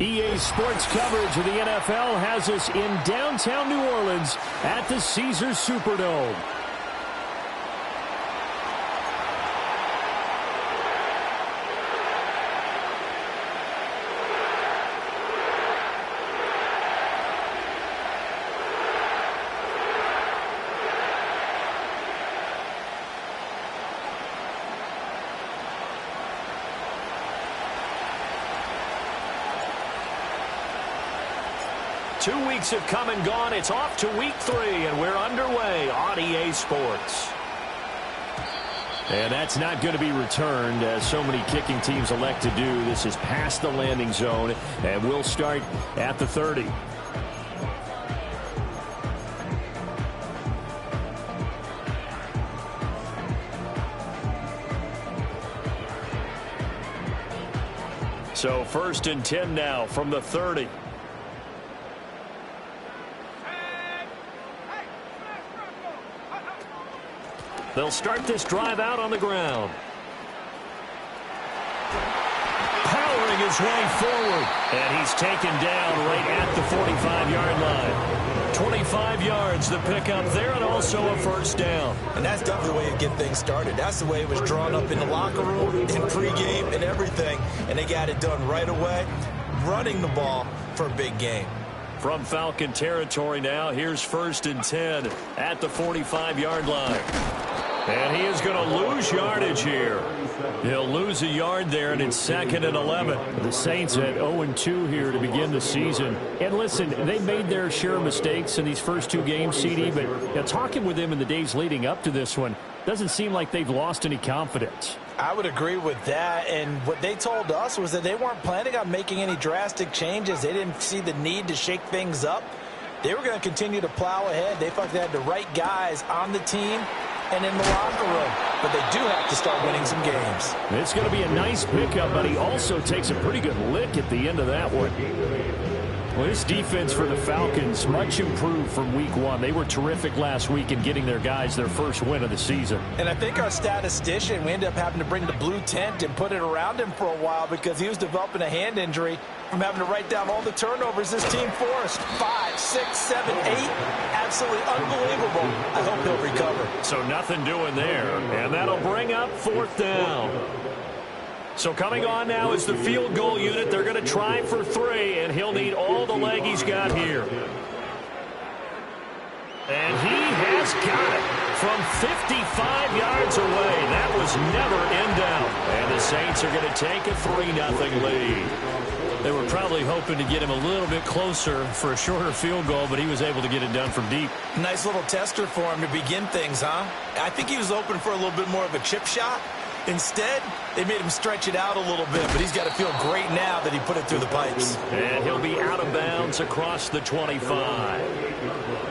EA Sports coverage of the NFL has us in downtown New Orleans at the Caesars Superdome. Two weeks have come and gone. It's off to week 3, and we're underway on EA Sports. And that's not going to be returned, as so many kicking teams elect to do. This is past the landing zone, and we'll start at the 30. So 1st and 10 now from the 30. They'll start this drive out on the ground. Powering his way forward. And he's taken down right at the 45-yard line. 25 yards the pickup there, and also a first down. And that's definitely the way you get things started. That's the way it was drawn up in the locker room, in pregame, and everything. And they got it done right away, running the ball for a big game. From Falcon territory now, here's 1st and 10 at the 45-yard line. And he is going to lose yardage here. He'll lose a yard there, and it's 2nd and 11. The Saints at 0-2 here to begin the season. And listen, they made their share of mistakes in these first 2 games, CD, but talking with them in the days leading up to this one, doesn't seem like they've lost any confidence. I would agree with that, and what they told us was that they weren't planning on making any drastic changes. They didn't see the need to shake things up. They were going to continue to plow ahead. They felt they had the right guys on the team and in the locker room, but they do have to start winning some games. It's going to be a nice pickup, but he also takes a pretty good lick at the end of that one. Well, this defense for the Falcons, much improved from week 1. They were terrific last week in getting their guys their first win of the season. And I think our statistician, we ended up having to bring the blue tent and put it around him for a while because he was developing a hand injury from having to write down all the turnovers this team forced. 5, 6, 7, 8. Absolutely unbelievable. I hope he'll recover. So nothing doing there. And that'll bring up 4th down. So coming on now is the field goal unit. They're going to try for 3, and he'll need all the leg he's got here. And he has got it from 55 yards away. That was never in doubt. And the Saints are going to take a 3-0 lead. They were probably hoping to get him a little bit closer for a shorter field goal, but he was able to get it done from deep. Nice little tester for him to begin things, huh? I think he was open for a little bit more of a chip shot. Instead, they made him stretch it out a little bit, but he's got to feel great now that he put it through the pipes. And he'll be out of bounds across the 25.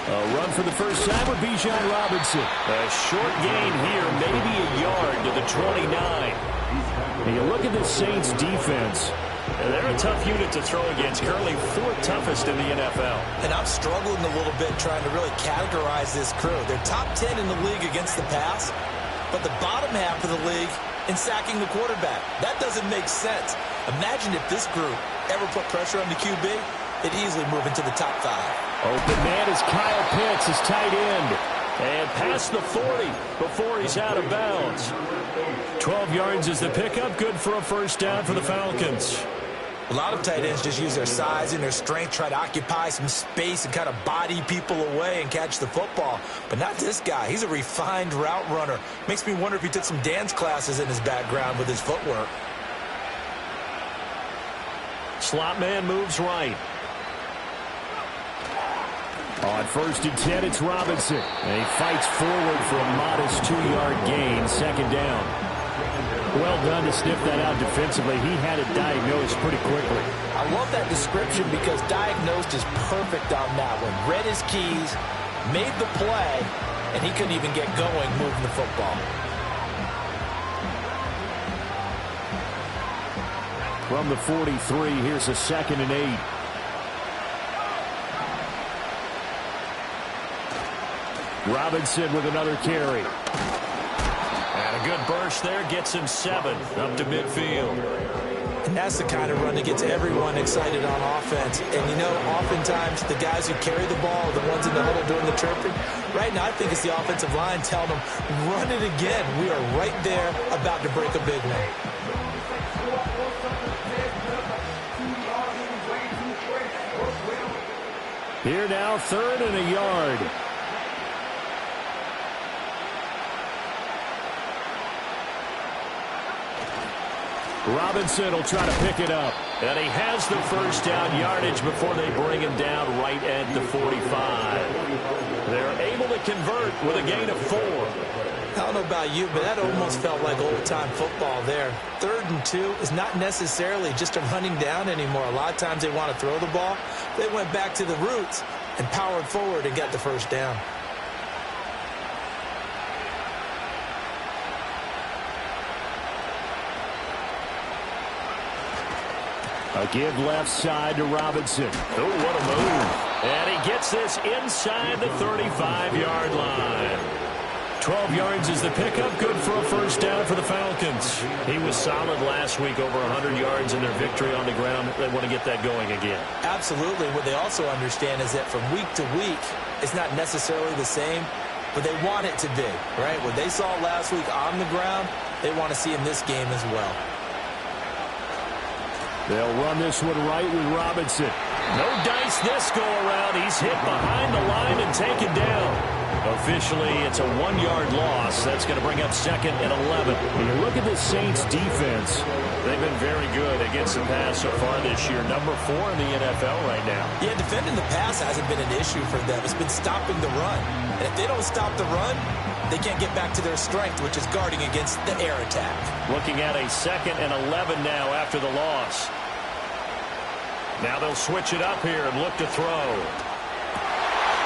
A run for the first time with Bijan Robinson. A short gain here, maybe a yard to the 29. And you look at the Saints defense. They're a tough unit to throw against, currently 4th toughest in the NFL. And I'm struggling a little bit trying to really categorize this crew. They're top 10 in the league against the pass, but the bottom half of the league in sacking the quarterback. That doesn't make sense. Imagine if this group ever put pressure on the QB, it'd easily move into the top 5. Open man is Kyle Pitts, his tight end. And past the 40 before he's out of bounds. 12 yards is the pickup. Good for a first down for the Falcons. A lot of tight ends just use their size and their strength, try to occupy some space and kind of body people away and catch the football. But not this guy. He's a refined route runner. Makes me wonder if he took some dance classes in his background with his footwork. Slot man moves right. On 1st and 10, it's Robinson. And he fights forward for a modest 2-yard gain, 2nd down. Well done to sniff that out defensively. He had it diagnosed pretty quickly. I love that description because diagnosed is perfect on that one. Read his keys, made the play, and he couldn't even get going moving the football. From the 43, here's a 2nd and 8. Robinson with another carry. And a good burst there gets him 7 up to midfield. And that's the kind of run that gets everyone excited on offense. And, you know, oftentimes the guys who carry the ball are the ones in the huddle doing the chirping. Right now, I think it's the offensive line telling them, run it again. We are right there about to break a big one. Here now, 3rd and a yard. Robinson will try to pick it up. And he has the first down yardage before they bring him down right at the 45. They're able to convert with a gain of 4. I don't know about you, but that almost felt like old-time football there. 3rd and 2 is not necessarily just a running down anymore. A lot of times they want to throw the ball. They went back to the roots and powered forward and got the first down. A give left side to Robinson. Oh, what a move. And he gets this inside the 35-yard line. 12 yards is the pickup. Good for a first down for the Falcons. He was solid last week, over 100 yards in their victory on the ground. They want to get that going again. Absolutely. What they also understand is that from week to week, it's not necessarily the same, but they want it to be, right? What they saw last week on the ground, they want to see in this game as well. They'll run this one right with Robinson. No dice this go-around. He's hit behind the line and taken down. Officially, it's a 1-yard loss. That's going to bring up 2nd and 11. When you look at the Saints' defense, they've been very good against the pass so far this year. Number 4 in the NFL right now. Yeah, defending the pass hasn't been an issue for them. It's been stopping the run. And if they don't stop the run, they can't get back to their strength, which is guarding against the air attack. Looking at a 2nd and 11 now after the loss. Now they'll switch it up here and look to throw.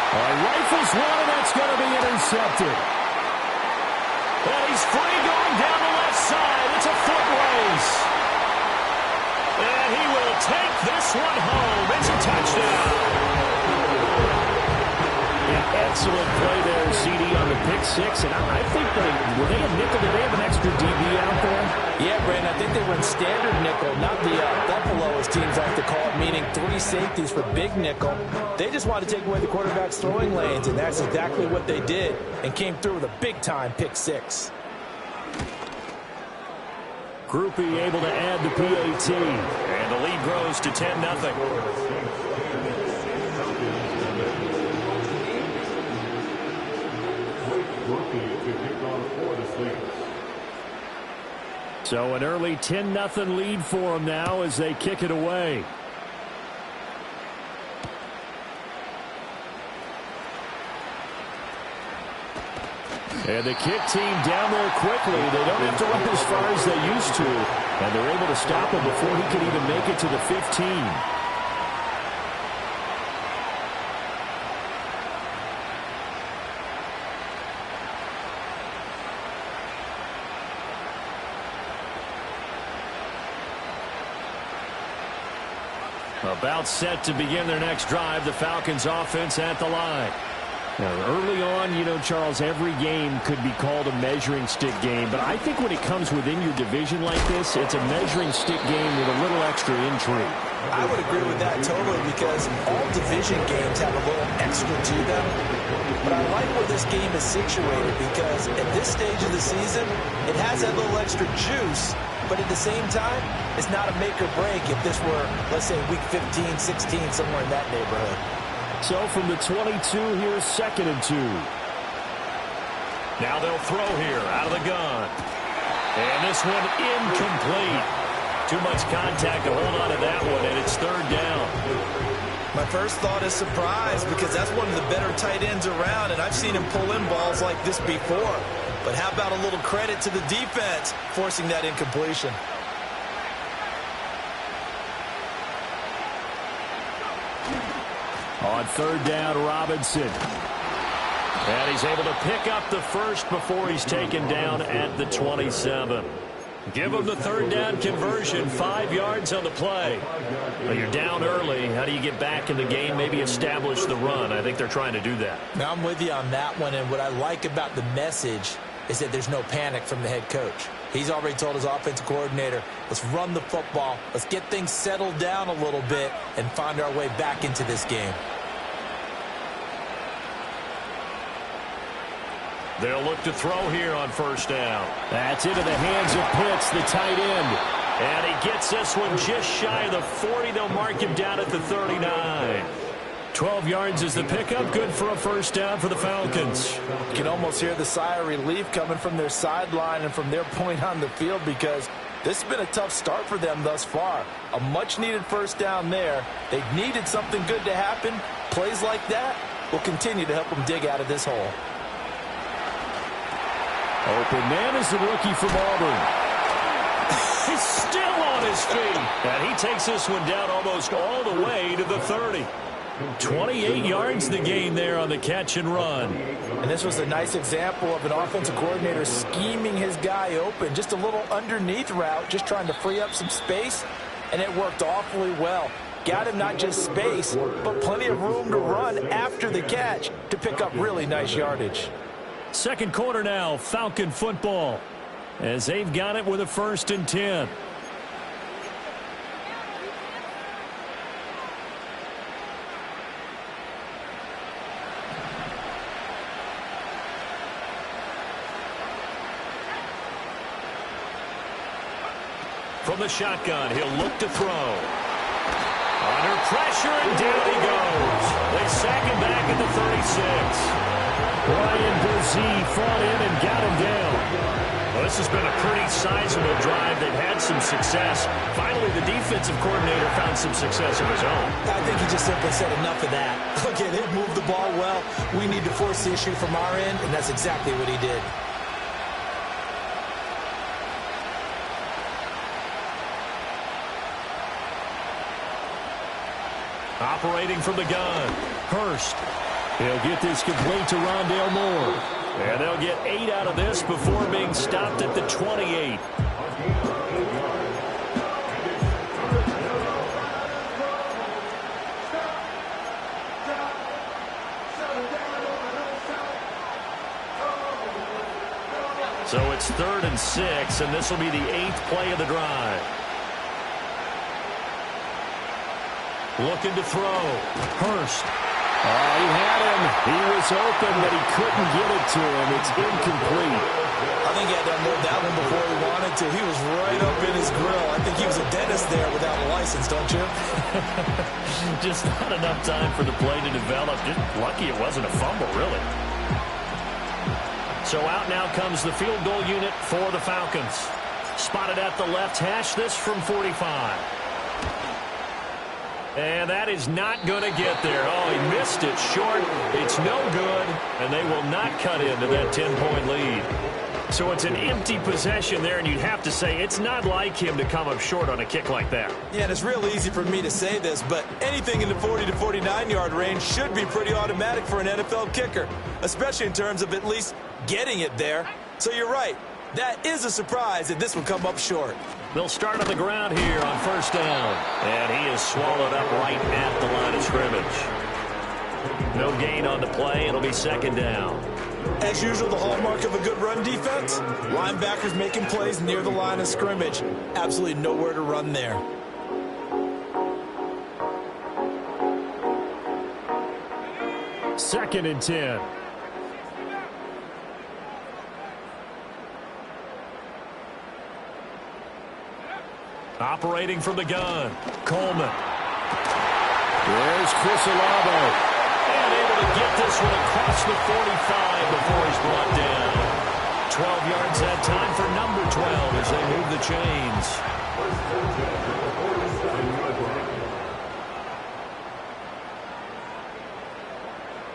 Rifles one, and that's going to be intercepted. And he's free going down the left side. It's a foot race. And he will take this one home. It's a touchdown. Excellent play there, CD, on the pick 6. And I think were they a nickel? Did they have an extra DB out there? Yeah, Brandon, I think they run standard nickel, not the Buffalo, as teams like to call it, meaning 3 safeties for big nickel. They just want to take away the quarterback's throwing lanes, and that's exactly what they did, and came through with a big-time pick 6. Groupie able to add the PAT. And the lead grows to 10-0. So an early 10-0 lead for them now as they kick it away. And the kick team down there quickly. They don't have to run as far as they used to. And they're able to stop him before he can even make it to the 15. About set to begin their next drive, the Falcons offense at the line. Now, early on, you know, Charles, every game could be called a measuring stick game. But I think when it comes within your division like this, it's a measuring stick game with a little extra intrigue. I would agree with that totally, because all division games have a little extra to them. But I like where this game is situated, because at this stage of the season, it has that little extra juice. But at the same time, it's not a make or break if this were, let's say, week 15, 16, somewhere in that neighborhood. So from the 22, here's 2nd and 2. Now they'll throw here out of the gun. And this one incomplete. Too much contact to hold on to that one, and it's 3rd down. My first thought is surprise, because that's one of the better tight ends around, and I've seen him pull in balls like this before. But how about a little credit to the defense forcing that incompletion? On 3rd down, Robinson. And he's able to pick up the first before he's taken down at the 27. Give them the third down conversion, 5 yards on the play. Well, you're down early. How do you get back in the game, maybe establish the run? I think they're trying to do that. Now, I'm with you on that one, and what I like about the message is that there's no panic from the head coach. He's already told his offensive coordinator, let's run the football, let's get things settled down a little bit and find our way back into this game. They'll look to throw here on first down. That's into the hands of Pitts, the tight end. And he gets this one just shy of the 40. They'll mark him down at the 39. 12 yards is the pickup. Good for a first down for the Falcons. You can almost hear the sigh of relief coming from their sideline and from their point on the field because this has been a tough start for them thus far. A much-needed first down there. They needed something good to happen. Plays like that will continue to help them dig out of this hole. Open man is the rookie from Auburn. He's still on his feet. And he takes this one down almost all the way to the 30. 28 yards the gain there on the catch and run. And this was a nice example of an offensive coordinator scheming his guy open. Just a little underneath route, just trying to free up some space. And it worked awfully well. Got him not just space, but plenty of room to run after the catch to pick up really nice yardage. Second quarter now, Falcon football, as they've got it with a 1st and 10. From the shotgun, he'll look to throw. Under pressure, and down he goes. They sack him back at the 36. Ryan Brzee fought in and got him down. Well, this has been a pretty sizable drive. They've had some success. Finally, the defensive coordinator found some success of his own. I think he just simply said enough of that. Okay, they've moved the ball well. We need to force the issue from our end, and that's exactly what he did. Operating from the gun, Hurst. He'll get this complete to Rondale Moore. And they'll get 8 out of this before being stopped at the 28. So it's 3rd and 6, and this will be the 8th play of the drive. Looking to throw. Hurst. Oh, he had him. He was open, but he couldn't get it to him. It's incomplete. I think he had to unload that one before he wanted to. He was right up in his grill. I think he was a dentist there without a license, don't you? Just not enough time for the play to develop. Just lucky it wasn't a fumble, really. So out now comes the field goal unit for the Falcons. Spotted at the left hash, this from 45. And that is not going to get there. Oh, he missed it short. It's no good, and they will not cut into that 10-point lead. So it's an empty possession there, and you'd have to say it's not like him to come up short on a kick like that. Yeah, and it's real easy for me to say this, but anything in the 40 to 49-yard range should be pretty automatic for an NFL kicker, especially in terms of at least getting it there. So you're right. That is a surprise that this will come up short. They'll start on the ground here on first down. And he is swallowed up right at the line of scrimmage. No gain on the play. It'll be 2nd down. As usual, the hallmark of a good run defense, linebackers making plays near the line of scrimmage. Absolutely nowhere to run there. Second and 10. Operating from the gun, Coleman. There's Chris Olave. And able to get this one across the 45 before he's brought down. 12 yards that time for number 12 as they move the chains.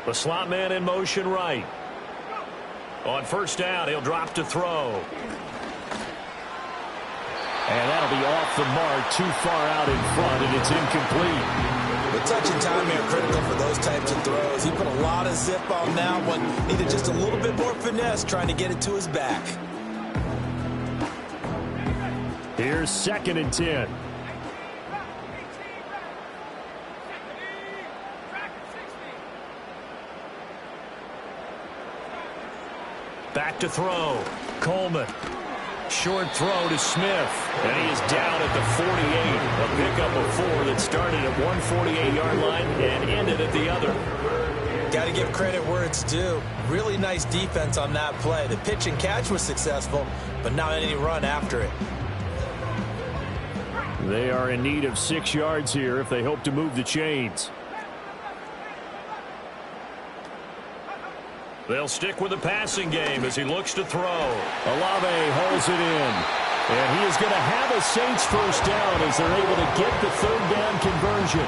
The slot man in motion right. On first down, he'll drop to throw. And that'll be off the mark, too far out in front, and it's incomplete. The touch and timing are critical for those types of throws. He put a lot of zip on that one. Needed just a little bit more finesse trying to get it to his back. Here's 2nd and 10. Back to throw. Coleman. Short throw to Smith. And he is down at the 48. A pickup of 4 that started at 148-yard line and ended at the other. Got to give credit where it's due. Really nice defense on that play. The pitch and catch was successful, but not any run after it. They are in need of 6 yards here if they hope to move the chains. They'll stick with the passing game as he looks to throw. Olave holds it in. And he is going to have a Saints first down as they're able to get the 3rd down conversion.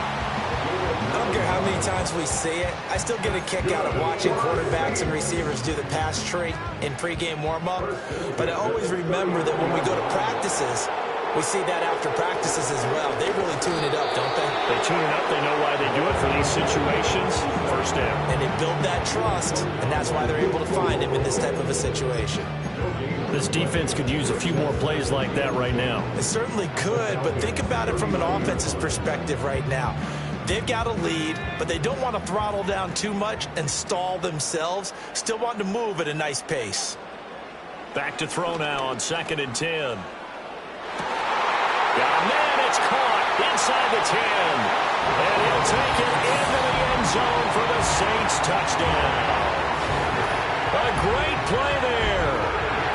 I don't care how many times we see it. I still get a kick out of watching quarterbacks and receivers do the pass tree in pregame warm-up. But I always remember that when we go to practices, we see that after practices as well. They really tune it up, don't they? They tune it up. They know why they do it for these situations. First down. And they build that trust, and that's why they're able to find him in this type of a situation. This defense could use a few more plays like that right now. It certainly could, but think about it from an offense's perspective right now. They've got a lead, but they don't want to throttle down too much and stall themselves. Still want to move at a nice pace. Back to throw now on 2nd and 10. Got a man, it's caught inside the 10. And he'll take it into the end zone for the Saints touchdown. A great play there.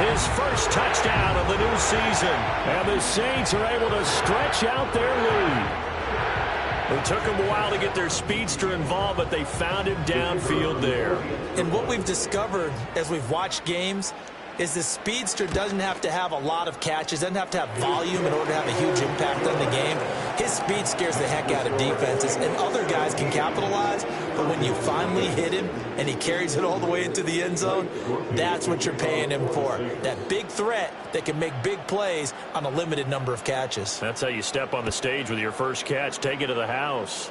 His first touchdown of the new season. And the Saints are able to stretch out their lead. It took them a while to get their speedster involved, but they found him downfield there. And what we've discovered as we've watched games is the speedster doesn't have to have a lot of catches, doesn't have to have volume in order to have a huge impact on the game. His speed scares the heck out of defenses, and other guys can capitalize, but when you finally hit him and he carries it all the way into the end zone, that's what you're paying him for. That big threat that can make big plays on a limited number of catches. That's how you step on the stage with your first catch. Take it to the house.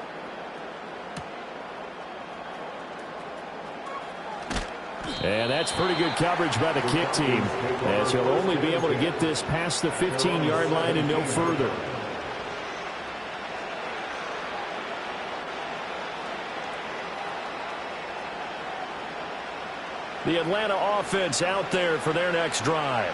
And that's pretty good coverage by the kick team, as he'll only be able to get this past the 15-yard line and no further. The Atlanta offense out there for their next drive.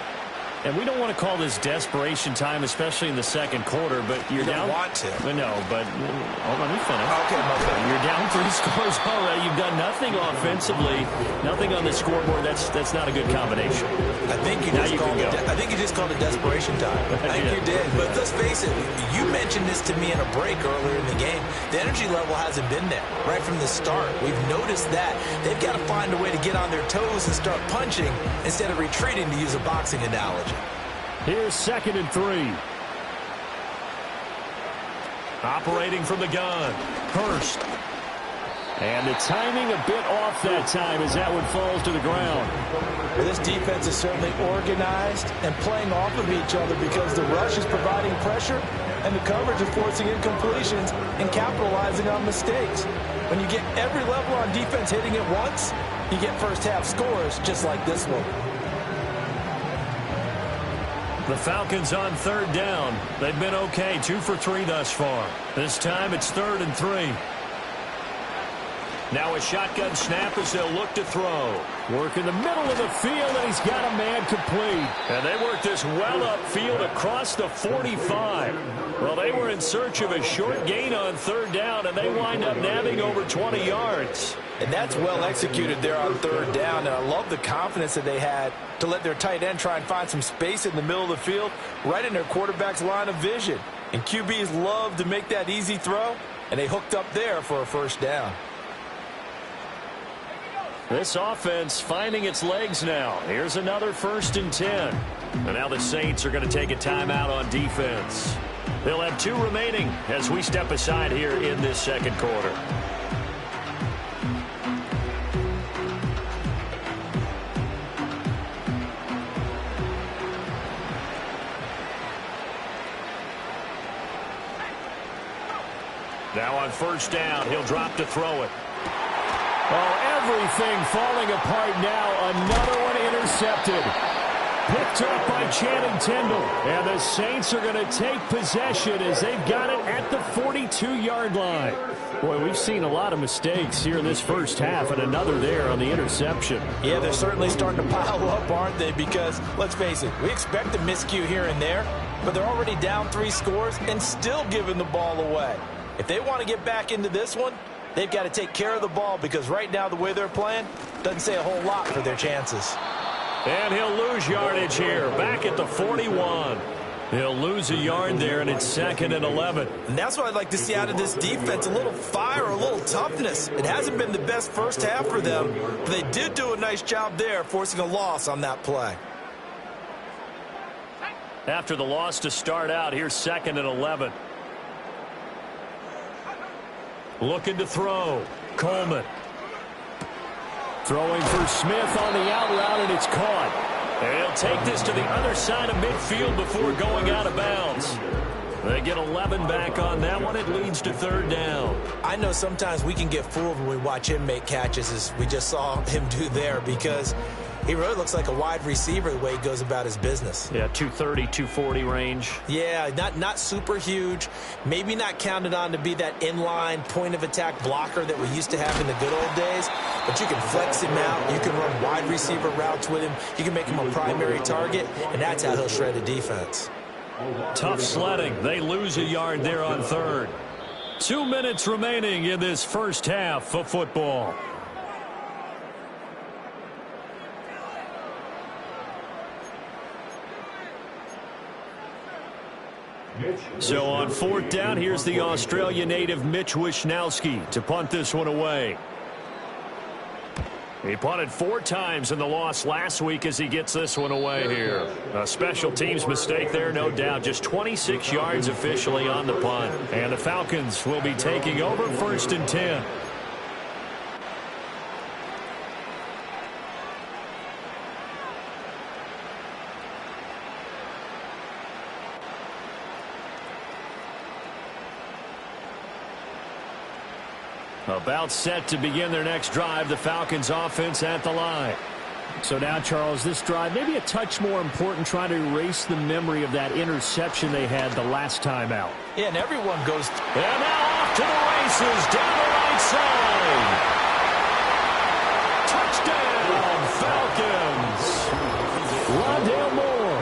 And we don't want to call this desperation time, especially in the second quarter, but you're down. You don't want to. No, but hold on, let me finish. Okay, okay. You're down 3 scores already. You've done nothing offensively, nothing on the scoreboard. That's not a good combination. I think you just called it desperation time. I think you did. But let's face it, you mentioned this to me in a break earlier in the game. The energy level hasn't been there right from the start. We've noticed that. They've got to find a way to get on their toes and start punching instead of retreating, to use a boxing analogy. Here's 2nd and 3. Operating from the gun. Hurst. And the timing a bit off that time as that one falls to the ground. Well, this defense is certainly organized and playing off of each other because the rush is providing pressure and the coverage is forcing incompletions and capitalizing on mistakes. When you get every level on defense hitting it once, you get first half scores just like this one. The Falcons on 3rd down. They've been okay, 2 for 3 thus far. This time it's 3rd and 3. Now a shotgun snap as they'll look to throw. Work in the middle of the field, and he's got a man complete. And they work this well upfield across the 45. Well, they were in search of a short gain on 3rd down, and they wind up nabbing over 20 yards. And that's well executed there on 3rd down. And I love the confidence that they had to let their tight end try and find some space in the middle of the field, right in their quarterback's line of vision. And QBs love to make that easy throw, and they hooked up there for a first down. This offense finding its legs now. Here's another 1st and 10. And now the Saints are going to take a timeout on defense. They'll have 2 remaining as we step aside here in this second quarter. Now on 1st down, he'll drop to throw it. Oh, everything falling apart now. Another one intercepted. Picked up by Channing Tindall. And the Saints are going to take possession as they've got it at the 42-yard line. Boy, we've seen a lot of mistakes here in this first half, and another there on the interception. Yeah, they're certainly starting to pile up, aren't they? Because, let's face it, we expect a miscue here and there, but they're already down 3 scores and still giving the ball away. If they want to get back into this one, they've got to take care of the ball, because right now the way they're playing doesn't say a whole lot for their chances. And he'll lose yardage here, back at the 41. He'll lose a yard there, and it's 2nd and 11. And that's what I'd like to see out of this defense, a little fire, a little toughness. It hasn't been the best first half for them, but they did do a nice job there, forcing a loss on that play. After the loss to start out, here's 2nd and 11. Looking to throw. Coleman. Throwing for Smith on the out route, and it's caught. And he'll take this to the other side of midfield before going out of bounds. They get 11 back on that one. It leads to 3rd down. I know sometimes we can get fooled when we watch him make catches, as we just saw him do there, because he really looks like a wide receiver the way he goes about his business. Yeah, 230, 240 range. Yeah, not super huge. Maybe not counted on to be that inline point-of-attack blocker that we used to have in the good old days. But you can flex him out. You can run wide receiver routes with him. You can make him a primary target, and that's how he'll shred a defense. Tough sledding. They lose a yard there on 3rd. 2 minutes remaining in this first half of football. So on 4th down, here's the Australia native Mitch Wishnowsky to punt this one away. He punted 4 times in the loss last week as he gets this one away here. A special teams mistake there, no doubt. Just 26 yards officially on the punt. And the Falcons will be taking over 1st and 10. About set to begin their next drive, the Falcons offense at the line. So now, Charles, this drive maybe a touch more important, trying to erase the memory of that interception they had the last time out. Yeah, and everyone goes. And now off to the races, down the right side. Touchdown, Falcons. Rondale Moore,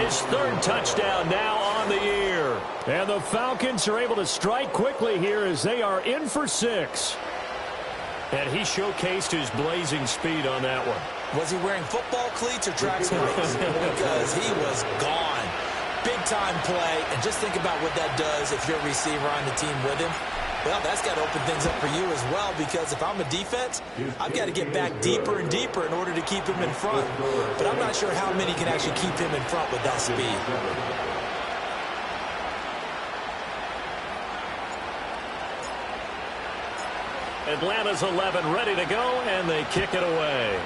his 3rd touchdown now on the year. And the Falcons are able to strike quickly here as they are in for 6. And he showcased his blazing speed on that one. Was he wearing football cleats or track spikes? Because he was gone. Big-time play. And just think about what that does if you're a receiver on the team with him. Well, that's got to open things up for you as well, because if I'm a defense, I've got to get back deeper and deeper in order to keep him in front. But I'm not sure how many can actually keep him in front with that speed. Atlanta's 11 ready to go, and they kick it away.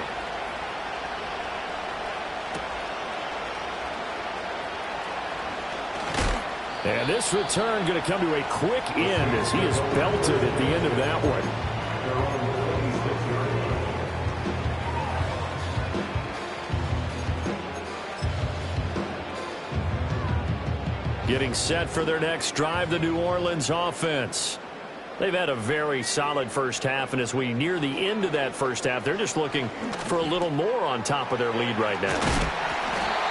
And this return going to come to a quick end as he is belted at the end of that one. Getting set for their next drive, the New Orleans offense. They've had a very solid first half, and as we near the end of that first half, they're just looking for a little more on top of their lead right now.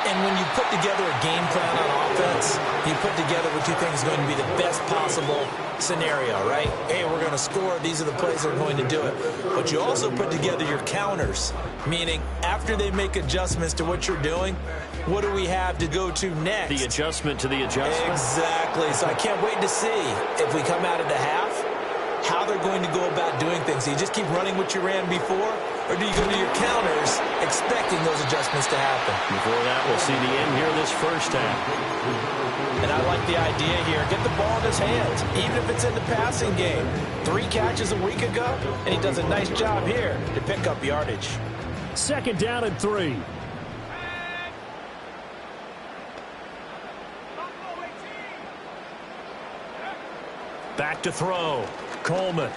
And when you put together a game plan on offense, you put together what you think is going to be the best possible scenario, right? Hey, we're going to score. These are the plays that are going to do it. But you also put together your counters, meaning after they make adjustments to what you're doing, what do we have to go to next? The adjustment to the adjustment. Exactly. So I can't wait to see if we come out of the half, how they're going to go about doing things. Do you just keep running what you ran before, or do you go to your counters expecting those adjustments to happen? Before that, we'll see the end here this first half. And I like the idea here. Get the ball in his hands, even if it's in the passing game. 3 catches a week ago, and he does a nice job here to pick up yardage. 2nd down and 3. Back to throw. Coleman.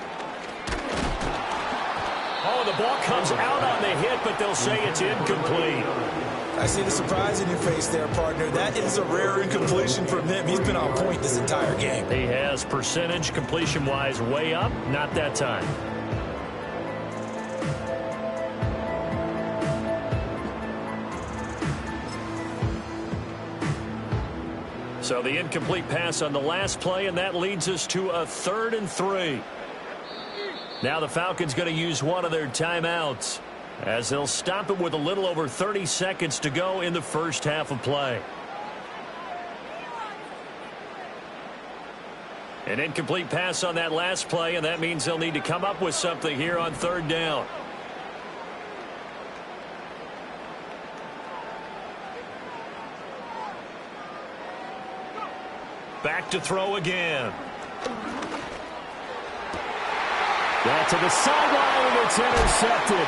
Oh, the ball comes out on the hit, but they'll say it's incomplete. I see the surprise in your face there, partner. That is a rare incompletion from him. He's been on point this entire game. He has percentage completion-wise way up. Not that time. So the incomplete pass on the last play, and that leads us to a 3rd and 3. Now the Falcons going to use one of their timeouts, as they'll stop it with a little over 30 seconds to go in the first half of play. An incomplete pass on that last play, and that means they'll need to come up with something here on 3rd down. Back to throw again. Got to the sideline, and it's intercepted.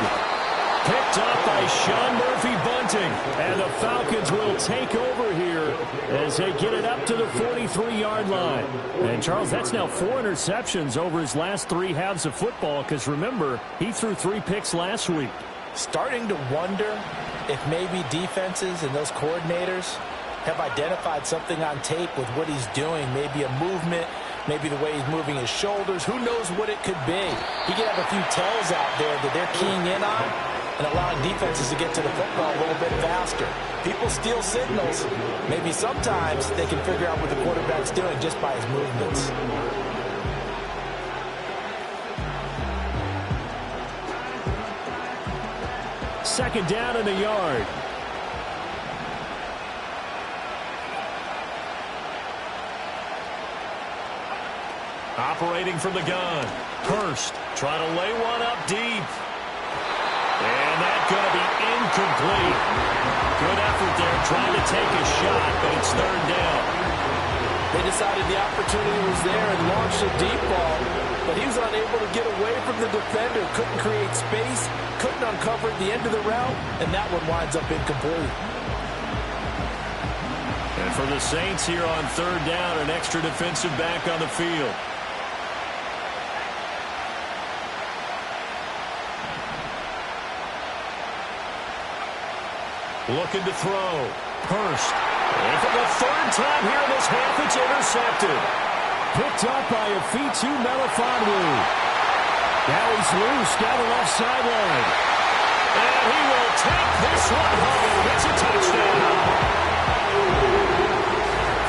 Picked up by Sean Murphy-Bunting. And the Falcons will take over here as they get it up to the 43-yard line. And, Charles, that's now 4 interceptions over his last 3 halves of football, because, remember, he threw 3 picks last week. Starting to wonder if maybe defenses and those coordinators have identified something on tape with what he's doing. Maybe a movement, maybe the way he's moving his shoulders. Who knows what it could be? He could have a few tells out there that they're keying in on and allowing defenses to get to the football a little bit faster. People steal signals. Maybe sometimes they can figure out what the quarterback's doing just by his movements. Second down in the yard. Operating from the gun. Hurst trying to lay one up deep. And that's going to be incomplete. Good effort there trying to take a shot, but it's 3rd down. They decided the opportunity was there and launched a deep ball, but he was unable to get away from the defender. Couldn't create space, couldn't uncover at the end of the route, and that one winds up incomplete. And for the Saints here on 3rd down, an extra defensive back on the field. Looking to throw. Hurst. And for the 3rd time here in this half, it's intercepted. Picked up by Afitu Melifonwu. Now he's loose down the left sideline. And he will take this one home. It's a touchdown.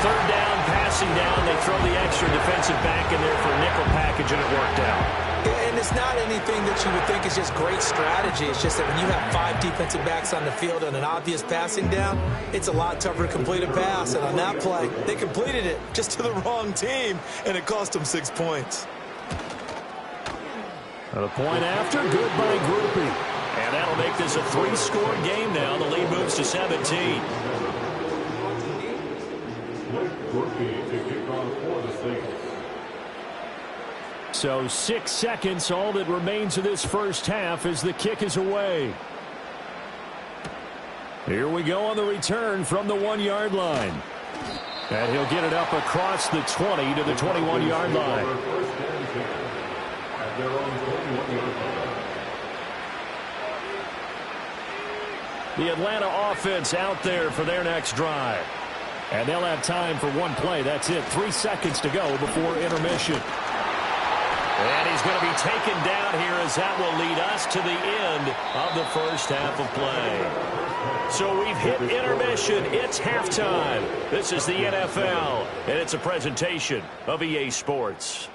3rd down, passing down. They throw the extra defensive back in there for a nickel package, and it worked out. And it's not anything that you would think is just great strategy. It's just that when you have 5 defensive backs on the field and an obvious passing down, it's a lot tougher to complete a pass. And on that play, they completed it just to the wrong team, and it cost them 6 points. And a point after, good by Groupie. And that'll make this a 3-score game now. The lead moves to 17. So 6 seconds, all that remains of this first half as the kick is away. Here we go on the return from the 1-yard line. And he'll get it up across the 20 to the 21-yard line. The Atlanta offense out there for their next drive. And they'll have time for one play. That's it. 3 seconds to go before intermission. And he's going to be taken down here as that will lead us to the end of the first half of play. So we've hit intermission. It's halftime. This is the NFL, and it's a presentation of EA Sports.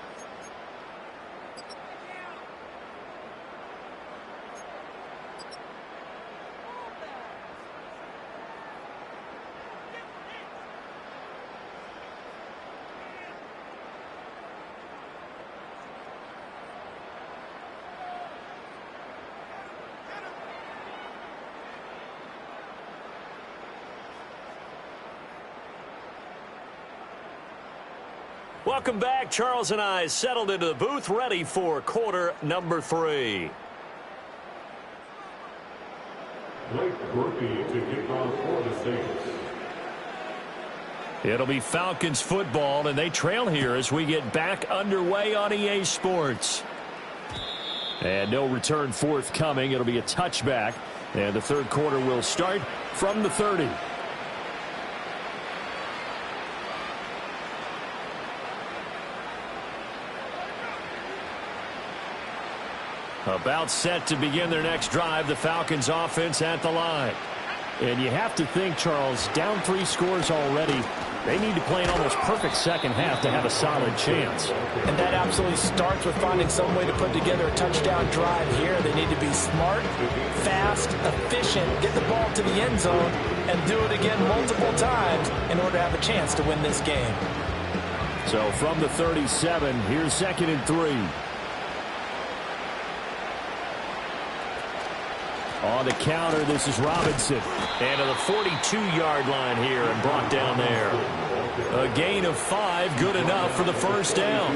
Welcome back. Charles and I settled into the booth, ready for quarter number 3. It'll be Falcons football, and they trail here as we get back underway on EA Sports. And no return forthcoming. It'll be a touchback And the third quarter will start from the 30. About set to begin their next drive, the Falcons offense at the line. And you have to think, Charles, down 3 scores already. They need to play an almost perfect second half to have a solid chance. And that absolutely starts with finding some way to put together a touchdown drive here. They need to be smart, fast, efficient, get the ball to the end zone, and do it again multiple times in order to have a chance to win this game. So from the 37, here's 2nd and 3. On the counter, this is Robinson. And to the 42-yard line here and brought down there. A gain of 5, good enough for the first down.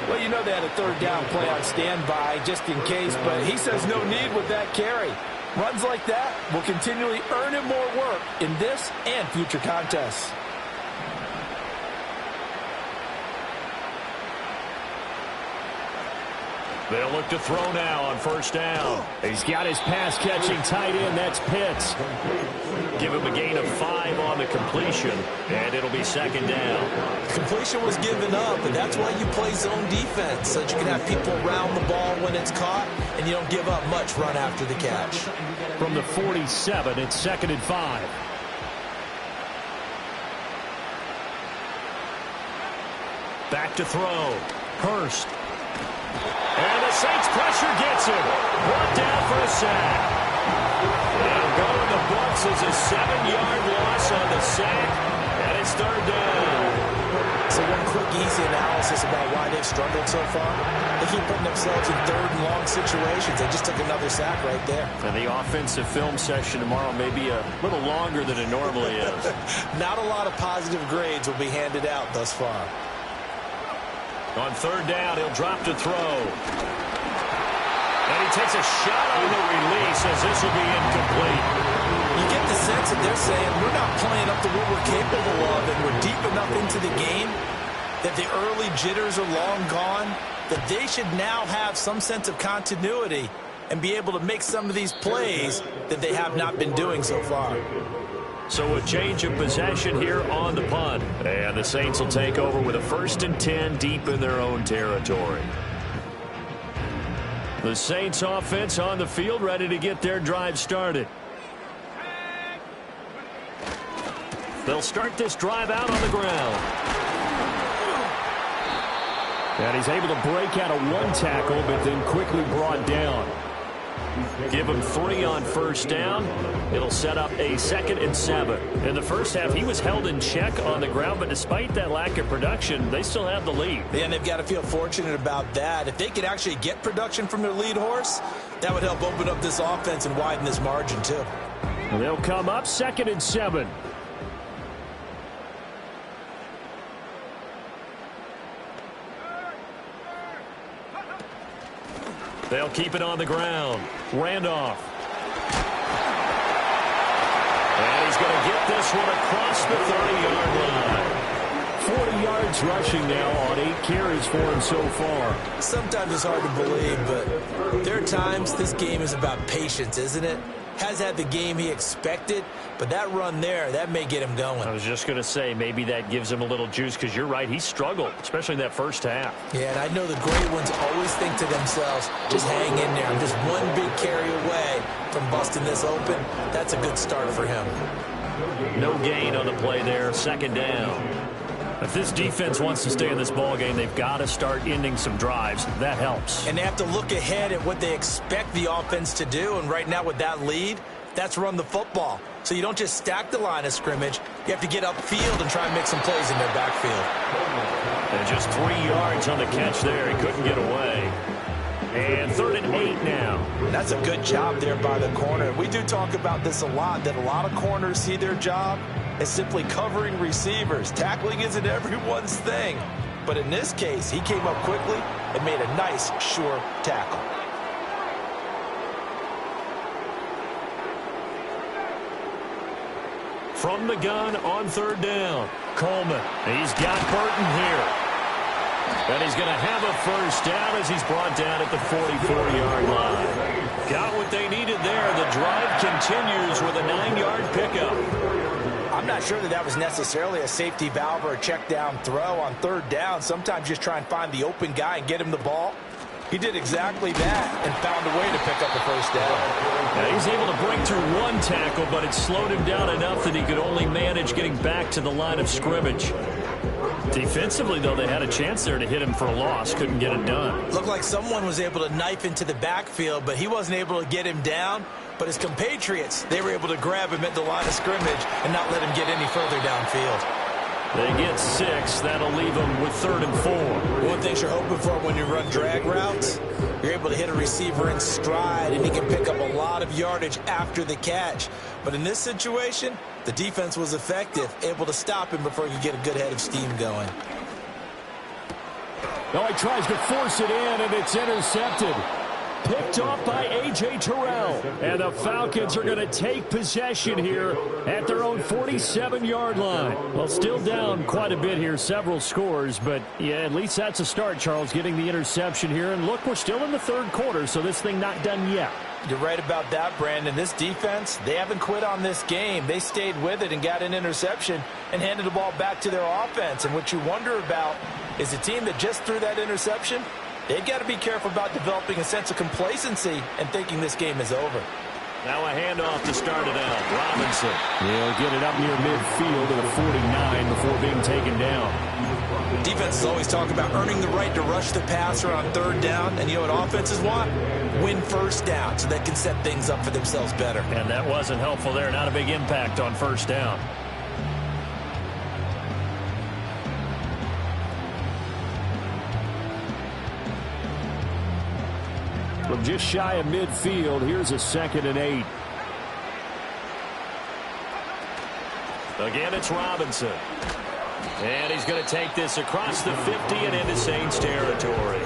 Well, you know they had a third down play on standby just in case, but he says no need with that carry. Runs like that will continually earn him more work in this and future contests. They'll look to throw now on first down. He's got his pass-catching tight end. That's Pitts. Give him a gain of 5 on the completion, and it'll be 2nd down. Completion was given up, and that's why you play zone defense, so that you can have people around the ball when it's caught, and you don't give up much run after the catch. From the 47, it's 2nd and 5. Back to throw. Hurst. And the Saints pressure gets him. Brought down for a sack. And going the books is a 7-yard loss on the sack. And it's 3rd down. So one quick, easy analysis about why they've struggled so far. They keep putting themselves in 3rd and long situations. They just took another sack right there. And the offensive film session tomorrow may be a little longer than it normally is. Not a lot of positive grades will be handed out thus far. On 3rd down, he'll drop to throw. And he takes a shot on the release as this will be incomplete. You get the sense that they're saying we're not playing up to what we're capable of, and we're deep enough into the game that the early jitters are long gone, that they should now have some sense of continuity and be able to make some of these plays that they have not been doing so far. So a change of possession here on the punt. And the Saints will take over with a 1st and 10 deep in their own territory. The Saints offense on the field ready to get their drive started. They'll start this drive out on the ground. And he's able to break out of 1 tackle, but then quickly brought down. Give him 3 on first down. It'll set up a 2nd and 7. In the first half, he was held in check on the ground, but despite that lack of production, they still have the lead. Yeah, and they've got to feel fortunate about that. If they could actually get production from their lead horse, that would help open up this offense and widen this margin too. And they'll come up 2nd and 7. They'll keep it on the ground. Randolph. And he's going to get this one across the 30-yard line. 40 yards rushing now on 8 carries for him so far. Sometimes it's hard to believe, but there are times this game is about patience, isn't it? Has had the game he expected, but that run there, that may get him going. I was just going to say, maybe that gives him a little juice, because you're right, he struggled, especially in that first half. Yeah, and I know the great ones always think to themselves, just hang in there. I'm just one big carry away from busting this open. That's a good start for him. No gain on the play there, 2nd down. If this defense wants to stay in this ballgame, they've got to start ending some drives. That helps. And they have to look ahead at what they expect the offense to do. And right now with that lead, that's run the football. So you don't just stack the line of scrimmage. You have to get upfield and try and make some plays in their backfield. And just 3 yards on the catch there. He couldn't get away. And 3rd and 8 now. That's a good job there by the corner. We do talk about this a lot, that a lot of corners see their job as simply covering receivers. Tackling isn't everyone's thing. But in this case, he came up quickly and made a nice, sure tackle. From the gun on 3rd down, Coleman. He's got Burton here. And he's going to have a first down as he's brought down at the 44-yard line. Got what they needed there. The drive continues with a 9-yard pickup. I'm not sure that was necessarily a safety valve or a check down throw on third down. Sometimes just try and find the open guy and get him the ball. He did exactly that and found a way to pick up the first down. Now he's able to break through one tackle, but it slowed him down enough that he could only manage getting back to the line of scrimmage. Defensively, though, they had a chance there to hit him for a loss. Couldn't get it done. Looked like someone was able to knife into the backfield, but he wasn't able to get him down. But his compatriots, they were able to grab him at the line of scrimmage and not let him get any further downfield. They get 6. That'll leave them with 3rd and 4. One thing you're hoping for when you run drag routes, you're able to hit a receiver in stride, and he can pick up a lot of yardage after the catch. But in this situation, the defense was effective, able to stop him before he could get a good head of steam going. Now he tries to force it in, and it's intercepted. Picked off by A.J. Terrell. And the Falcons are going to take possession here at their own 47-yard line. Well, still down quite a bit here, several scores. But, yeah, at least that's a start, Charles, getting the interception here. And, look, we're still in the third quarter, so this thing not done yet. You're right about that, Brandon. This defense, they haven't quit on this game. They stayed with it and got an interception and handed the ball back to their offense. And what you wonder about is a team that just threw that interception, they've got to be careful about developing a sense of complacency and thinking this game is over. Now a handoff to start it out. Robinson. He'll get it up near midfield at the 49 before being taken down. Defenses always talk about earning the right to rush the passer on third down. And you know what offenses want? Win first down so they can set things up for themselves better. And that wasn't helpful there. Not a big impact on first down. From just shy of midfield, here's a 2nd and 8. Again, it's Robinson. And he's going to take this across the 50 and into Saints territory.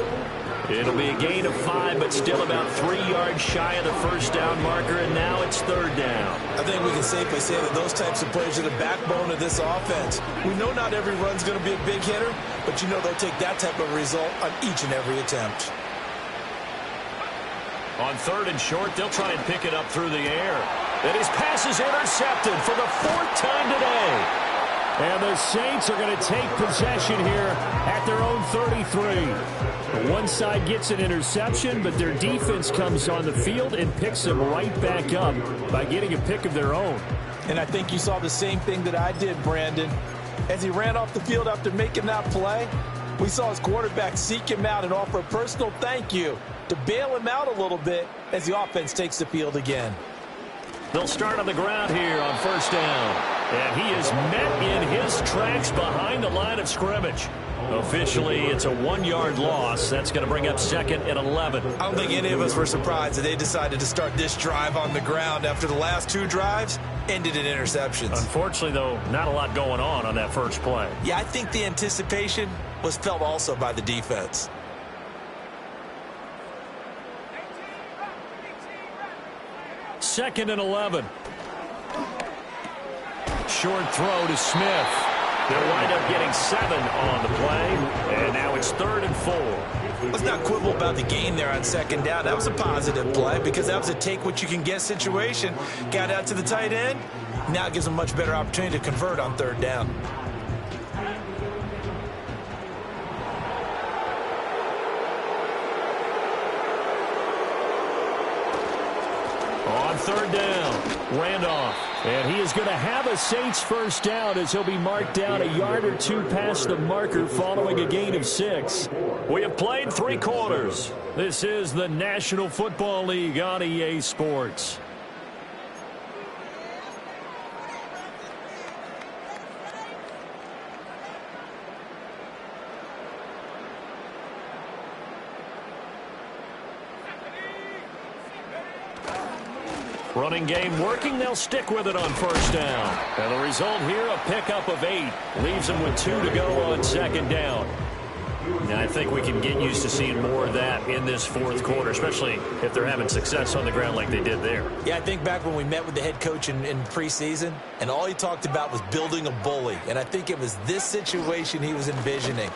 It'll be a gain of 5, but still about 3 yards shy of the first down marker, and now it's third down. I think we can safely say that those types of plays are the backbone of this offense. We know not every run's going to be a big hitter, but you know they'll take that type of result on each and every attempt. On 3rd and short, they'll try and pick it up through the air. And his pass is intercepted for the 4th time today. And the Saints are going to take possession here at their own 33. One side gets an interception, but their defense comes on the field and picks them right back up by getting a pick of their own. And I think you saw the same thing that I did, Brandon. As he ran off the field after making that play, we saw his quarterback seek him out and offer a personal thank you to bail him out a little bit as the offense takes the field again. They'll start on the ground here on first down. And he is met in his tracks behind the line of scrimmage. Officially, it's a 1-yard loss. That's going to bring up 2nd and 11. I don't think any of us were surprised that they decided to start this drive on the ground after the last 2 drives ended in interceptions. Unfortunately, though, not a lot going on that first play. Yeah, I think the anticipation was felt also by the defense. Second and 11. Short throw to Smith. They'll wind up getting 7 on the play. And now it's 3rd and 4. Let's not quibble about the gain there on 2nd down. That was a positive play because that was a take-what-you-can-get situation. Got out to the tight end. Now it gives them a much better opportunity to convert on 3rd down. On 3rd down, Randolph. And he is going to have a Saints first down as he'll be marked down a yard or 2 past the marker following a gain of 6. We have played 3 quarters. This is the National Football League on EA Sports. Running game working. They'll stick with it on first down. And the result here, a pickup of 8. Leaves them with 2 to go on 2nd down. And I think we can get used to seeing more of that in this 4th quarter, especially if they're having success on the ground like they did there. Yeah, I think back when we met with the head coach in preseason, and all he talked about was building a bully. And I think it was this situation he was envisioning.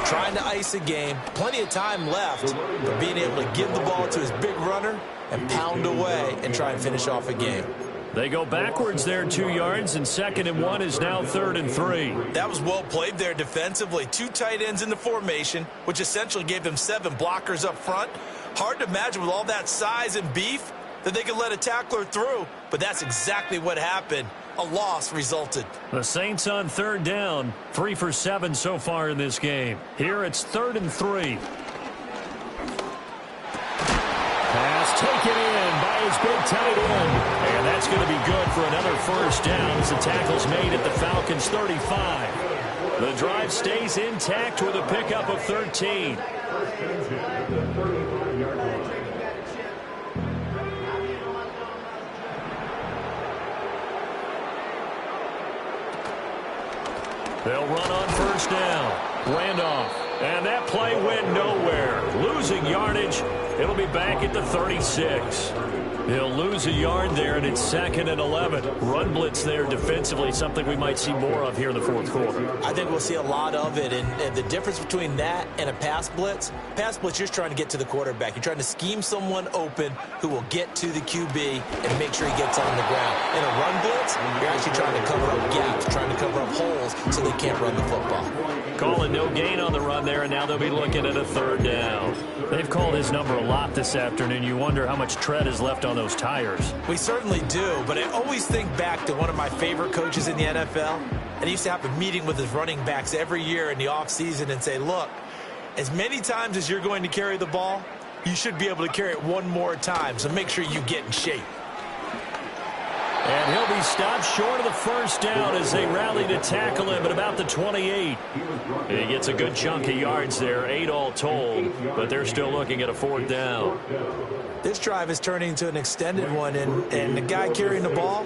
trying to ice a game, plenty of time left, but being able to give the ball to his big runner and pound away and try and finish off a game. They go backwards there 2 yards, and 2nd and 1 is now 3rd and 3. That was well played there defensively. 2 tight ends in the formation, which essentially gave them 7 blockers up front. Hard to imagine with all that size and beef that they could let a tackler through, but that's exactly what happened. A loss resulted. The Saints on 3rd down, 3 for 7 so far in this game. Here it's 3rd and 3. Pass taken in by his big tight end. And that's going to be good for another 1st down as the tackle's made at the Falcons' 35. The drive stays intact with a pickup of 13. They'll run on 1st down. Randolph. And that play went nowhere. Losing yardage. It'll be back at the 36. He'll lose a yard there, and it's 2nd and 11. Run blitz there defensively, something we might see more of here in the 4th quarter. I think we'll see a lot of it, and the difference between that and a pass blitz, you're just trying to get to the quarterback. You're trying to scheme someone open who will get to the QB and make sure he gets on the ground. In a run blitz, you're actually trying to cover up gaps, trying to cover up holes so they can't run the football. Calling no gain on the run there, and now they'll be looking at a 3rd down. They've called his number a lot this afternoon. You wonder how much tread is left on those tires. We certainly do, but I always think back to one of my favorite coaches in the NFL, and he used to have a meeting with his running backs every year in the offseason and say, look, as many times as you're going to carry the ball, you should be able to carry it one more time, so make sure you get in shape. And he'll be stopped short of the 1st down as they rally to tackle him at about the 28. He gets a good chunk of yards there, 8 all told, but they're still looking at a 4th down. This drive is turning into an extended one, and the guy carrying the ball,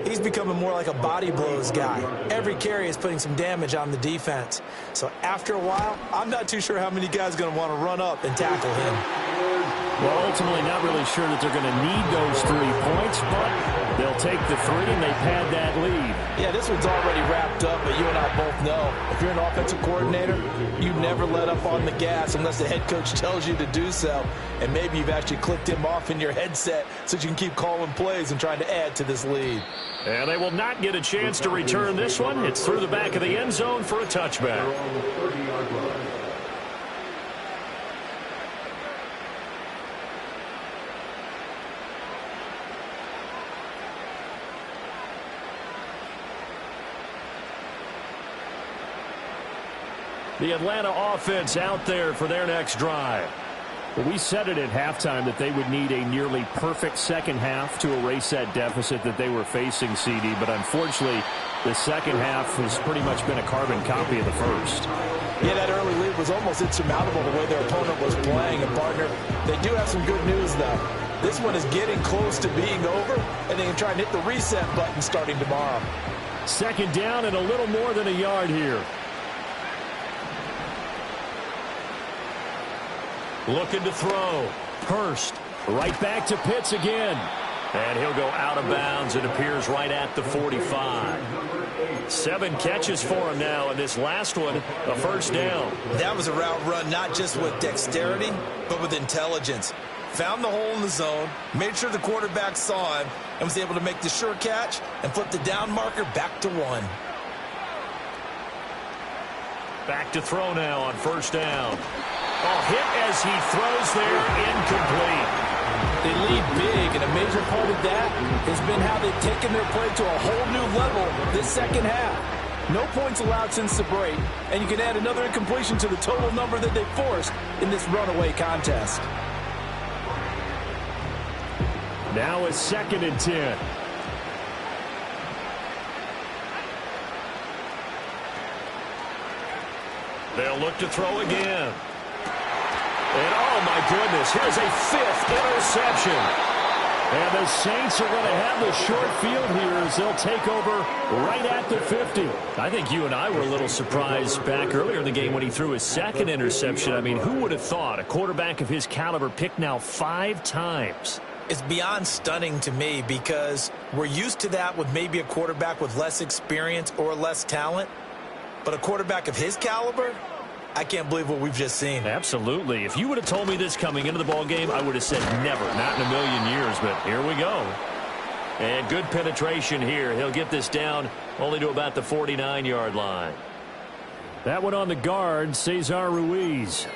he's becoming more like a body blows guy. Every carry is putting some damage on the defense. So after a while, I'm not too sure how many guys are going to want to run up and tackle him. Well, ultimately not really sure that they're going to need those 3 points, but they'll take the 3 and they pad that lead. Yeah, this one's already wrapped up, but you and I both know if you're an offensive coordinator, you never let up on the gas unless the head coach tells you to do so. And maybe you've actually clicked him off in your headset so you can keep calling plays and trying to add to this lead. And they will not get a chance to return this one. It's through the back of the end zone for a touchback. The Atlanta offense out there for their next drive. Well, we said it at halftime that they would need a nearly perfect second half to erase that deficit that they were facing, CD. But unfortunately, the second half has pretty much been a carbon copy of the first. Yeah, that early lead was almost insurmountable the way their opponent was playing. And, partner, they do have some good news, though. This one is getting close to being over, and they can try and hit the reset button starting tomorrow. 2nd down and a little more than a yard here. Looking to throw. Hurst right back to Pitts again. And he'll go out of bounds. It appears right at the 45. 7 catches for him now, and this last one, a 1st down. That was a route run not just with dexterity, but with intelligence. Found the hole in the zone, made sure the quarterback saw him, and was able to make the sure catch and flip the down marker back to 1. Back to throw now on 1st down. Oh, hit as he throws there, incomplete. They lead big, and a major part of that has been how they've taken their play to a whole new level this second half. No points allowed since the break, and you can add another incompletion to the total number that they forced in this runaway contest. Now it's 2nd and 10. They'll look to throw again. And, oh, my goodness, here's a 5th interception. And the Saints are going to have the short field here as they'll take over right at the 50. I think you and I were a little surprised back earlier in the game when he threw his 2nd interception. I mean, who would have thought a quarterback of his caliber picked now 5 times? It's beyond stunning to me because we're used to that with maybe a quarterback with less experience or less talent. But a quarterback of his caliber, I can't believe what we've just seen. Absolutely. If you would have told me this coming into the ball game, I would have said never, not in a million years, but here we go. And good penetration here. He'll get this down only to about the 49-yard line. That one on the guard, Cesar Ruiz.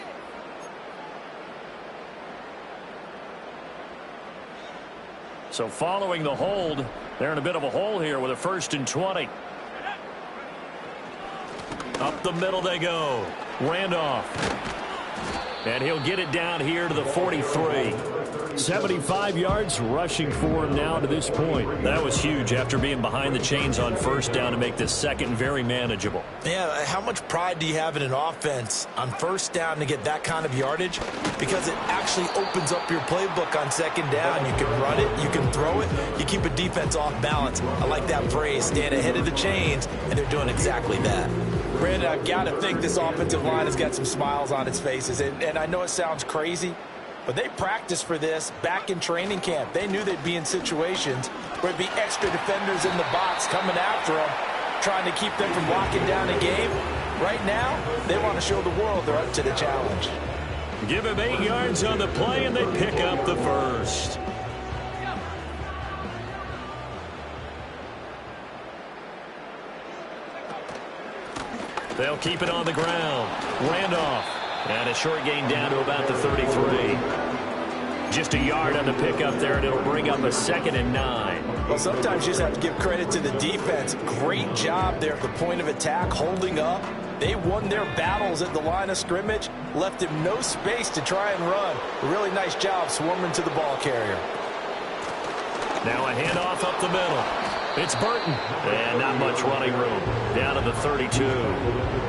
So following the hold, they're in a bit of a hole here with a 1st and 20. Up the middle they go. Randolph. And he'll get it down here to the 43. 75 yards rushing for him now to this point. That was huge after being behind the chains on 1st down to make this second very manageable. Yeah, how much pride do you have in an offense on 1st down to get that kind of yardage? Because it actually opens up your playbook on 2nd down. You can run it, you can throw it, you keep a defense off balance. I like that phrase, stand ahead of the chains, and they're doing exactly that. Brandon, I've got to think this offensive line has got some smiles on its faces. And I know it sounds crazy, but they practiced for this back in training camp. They knew they'd be in situations where there'd be extra defenders in the box coming after them, trying to keep them from locking down a game. Right now, they want to show the world they're up to the challenge. Give him 8 yards on the play, and they pick up the 1st. They'll keep it on the ground. Randolph. And a short gain down to about the 33. Just a yard on the pickup there, and it'll bring up a 2nd and 9. Well, sometimes you just have to give credit to the defense. Great job there at the point of attack, holding up. They won their battles at the line of scrimmage, left him no space to try and run. A really nice job swarming to the ball carrier. Now a handoff up the middle. It's Burton. And not much running room. Down to the 32.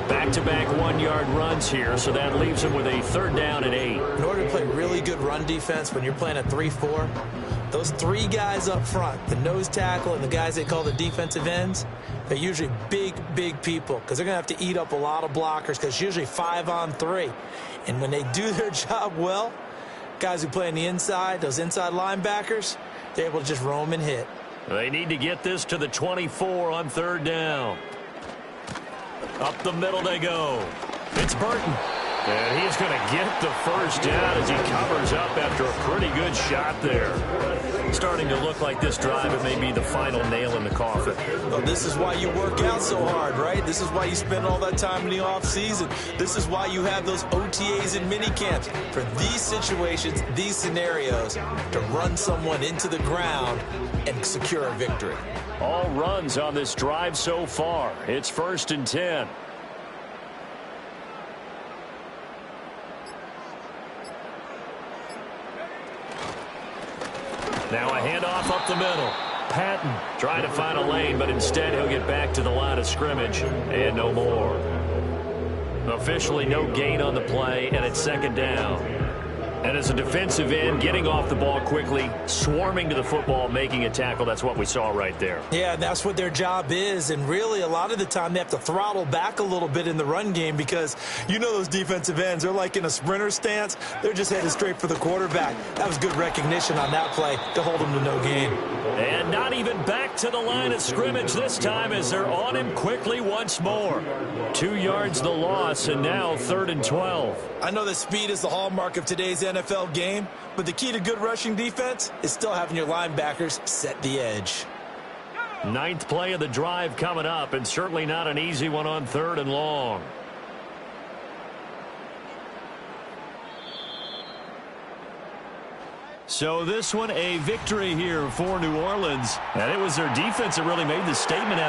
Back-to-back 1-yard runs here, so that leaves him with a 3rd down and 8. In order to play really good run defense when you're playing a 3-4, those 3 guys up front, the nose tackle and the guys they call the defensive ends, they're usually big, big people because they're going to have to eat up a lot of blockers because it's usually 5 on 3. And when they do their job well, guys who play on the inside, those inside linebackers, they're able to just roam and hit. They need to get this to the 24 on 3rd down. Up the middle they go. It's Burton. And he's going to get the 1st down as he covers up after a pretty good shot there. Starting to look like this drive, it may be the final nail in the coffin. Well, this is why you work out so hard, right? This is why you spend all that time in the offseason. This is why you have those OTAs and mini camps. For these situations, these scenarios, to run someone into the ground and secure a victory. All runs on this drive so far. It's 1st and 10. Now a handoff up the middle. Patton trying to find a lane, but instead he'll get back to the line of scrimmage and no more. Officially no gain on the play, and it's 2nd down. And as a defensive end, getting off the ball quickly, swarming to the football, making a tackle, that's what we saw right there. Yeah, that's what their job is. And really, a lot of the time, they have to throttle back a little bit in the run game because you know those defensive ends, they're like in a sprinter stance. They're just headed straight for the quarterback. That was good recognition on that play to hold them to no gain. And not even back to the line of scrimmage this time as they're on him quickly once more. 2 yards the loss, and now 3rd and 12. I know that speed is the hallmark of today's NFL game, but the key to good rushing defense is still having your linebackers set the edge. 9th play of the drive coming up, and certainly not an easy one on 3rd and long. So this one a victory here for New Orleans, and it was their defense that really made the statement out.